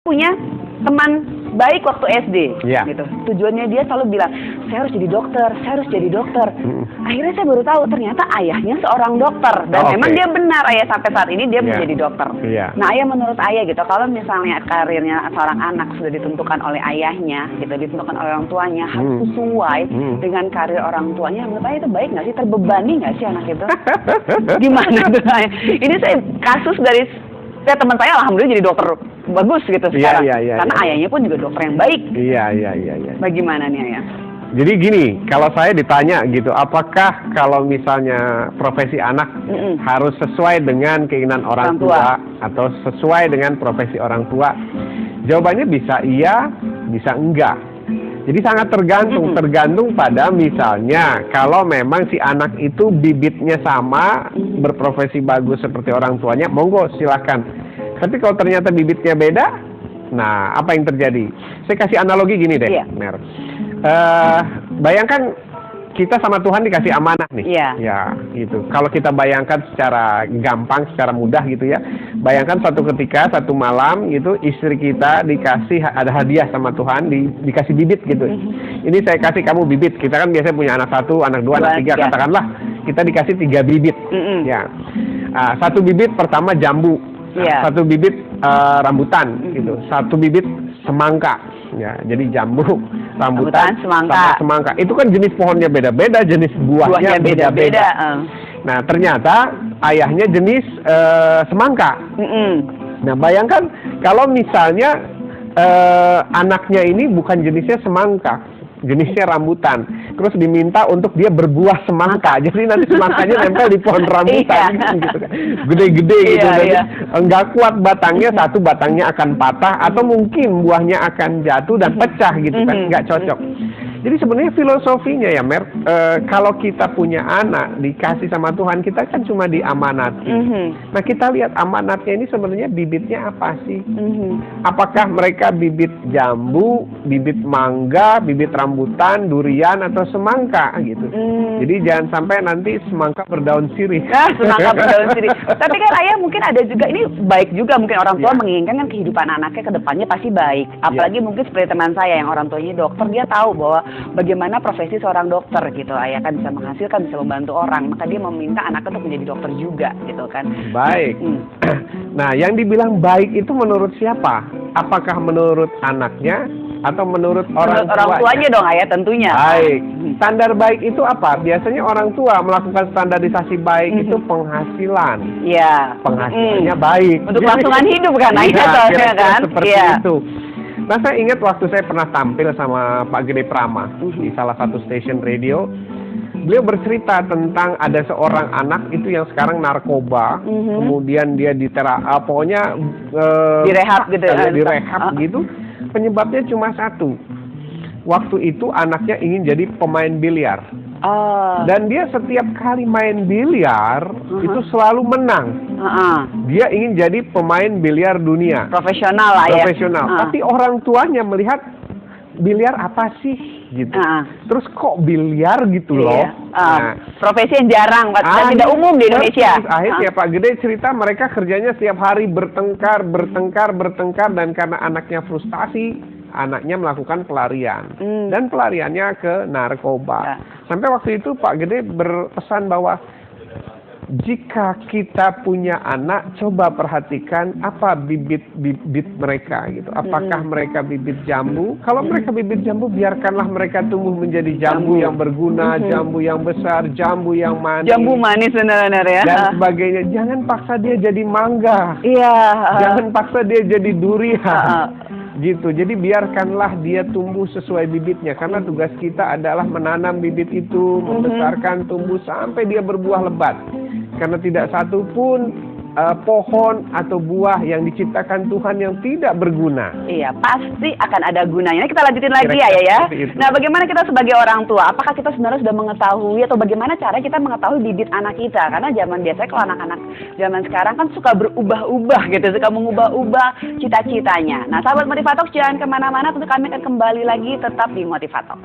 punya teman baik waktu SD, Iya. gitu. Tujuannya dia selalu bilang, saya harus jadi dokter, saya harus jadi dokter. Akhirnya saya baru tahu ternyata ayahnya seorang dokter dan Oh, memang oke. dia benar ayah sampai saat ini dia Iya. menjadi dokter. Iya. Nah, ayah menurut ayah gitu, kalau misalnya karirnya seorang anak sudah ditentukan oleh ayahnya, gitu, ditentukan oleh orang tuanya, harus sesuai dengan karir orang tuanya. Menurut ayah itu baik nggak sih? Terbebani nggak sih anak itu? Gimana tuh ayah? Ini saya kasus dari teman saya alhamdulillah jadi dokter bagus gitu sekarang. Karena ayahnya pun juga dokter yang baik. Iya. Bagaimana nih ayah? Jadi gini, kalau saya ditanya gitu, apakah kalau misalnya profesi anak harus sesuai dengan keinginan orang tua atau sesuai dengan profesi orang tua? Jawabannya bisa iya, bisa enggak. Jadi sangat tergantung pada misalnya kalau memang si anak itu bibitnya sama, berprofesi bagus seperti orang tuanya, monggo silakan. Tapi kalau ternyata bibitnya beda, nah apa yang terjadi? Saya kasih analogi gini deh, Mer. Bayangkan kita sama Tuhan dikasih amanah nih. Ya, gitu. Kalau kita bayangkan secara gampang, secara mudah gitu ya. Bayangkan suatu ketika, satu malam gitu, istri kita dikasih, ada hadiah sama Tuhan, dikasih bibit gitu. Ini saya kasih kamu bibit. Kita kan biasanya punya anak 1, anak 2, anak 3, katakanlah. Kita dikasih 3 bibit. Ya. Satu bibit pertama jambu. Satu bibit rambutan gitu. Satu bibit semangka. Ya, jadi jambu, rambutan, semangka. Itu kan jenis pohonnya beda-beda, jenis buahnya beda-beda. Nah, ternyata ayahnya jenis semangka. Nah, bayangkan kalau misalnya anaknya ini bukan jenisnya semangka, jenisnya rambutan. Terus diminta untuk dia berbuah semangka. Jadi nanti semangkanya nempel di pohon rambutan gitu kan. Gede-gede gitu. Enggak kuat batangnya, satu batangnya akan patah atau mungkin buahnya akan jatuh dan pecah gitu kan. Enggak cocok. Jadi sebenarnya filosofinya ya Mer, kalau kita punya anak dikasih sama Tuhan, kita kan cuma diamanati. Nah, kita lihat amanatnya ini sebenarnya bibitnya apa sih? Apakah mereka bibit jambu, bibit mangga, bibit rambutan, durian atau semangka gitu? Jadi jangan sampai nanti semangka berdaun sirih. Semangka berdaun sirih. Tapi kan ayah mungkin ada juga, ini baik juga mungkin orang tua menginginkan kan kehidupan anaknya ke depannya pasti baik. Apalagi mungkin seperti teman saya yang orang tuanya dokter, dia tahu bahwa bagaimana profesi seorang dokter gitu. Ayah kan bisa menghasilkan, bisa membantu orang, maka dia meminta anaknya untuk menjadi dokter juga gitu kan. Baik. Nah, yang dibilang baik itu menurut siapa? Apakah menurut anaknya atau menurut orang tuanya dong ayah tentunya. Baik. Standar baik itu apa? Biasanya orang tua melakukan standarisasi baik itu penghasilan. Iya. Penghasilannya baik. Untuk kelangsungan hidup kan ayah soalnya kan. Seperti itu. Nah, saya ingat waktu saya pernah tampil sama Pak Gede Prama di salah satu stasiun radio. Beliau bercerita tentang ada seorang anak itu yang sekarang narkoba, kemudian dia pokoknya direhab gitu. Direhab gitu. Penyebabnya cuma satu. Waktu itu anaknya ingin jadi pemain biliar. Dan dia setiap kali main biliar itu selalu menang. Dia ingin jadi pemain biliar dunia. Profesional lah ya. Profesional. Tapi orang tuanya melihat biliar apa sih gitu. Terus kok biliar gitu loh. Profesi yang jarang, tidak umum di Indonesia. Akhirnya Pak Gede cerita mereka kerjanya setiap hari bertengkar dan karena anaknya frustasi, anaknya melakukan pelarian. Dan pelariannya ke narkoba. Sampai waktu itu Pak Gede berpesan bahwa jika kita punya anak, coba perhatikan apa bibit mereka gitu. Apakah mereka bibit jambu? Kalau mereka bibit jambu, biarkanlah mereka tumbuh menjadi jambu yang berguna, jambu yang besar, jambu yang manis. Jambu manis benar-benar ya. Dan sebagainya. Jangan paksa dia jadi mangga. Jangan paksa dia jadi durian. Gitu. Jadi biarkanlah dia tumbuh sesuai bibitnya. Karena tugas kita adalah menanam bibit itu, membesarkan, tumbuh sampai dia berbuah lebat. Karena tidak satu pun pohon atau buah yang diciptakan Tuhan yang tidak berguna. Iya, pasti akan ada gunanya. Kita lanjutin lagi ya. Nah, bagaimana kita sebagai orang tua? Apakah kita sebenarnya sudah mengetahui atau bagaimana cara kita mengetahui bibit anak kita? Karena biasanya kalau anak-anak zaman sekarang kan suka berubah-ubah gitu, suka mengubah-ubah cita-citanya. Nah, sahabat Motivator jangan kemana-mana, tentu kami akan kembali lagi tetap di Motivator.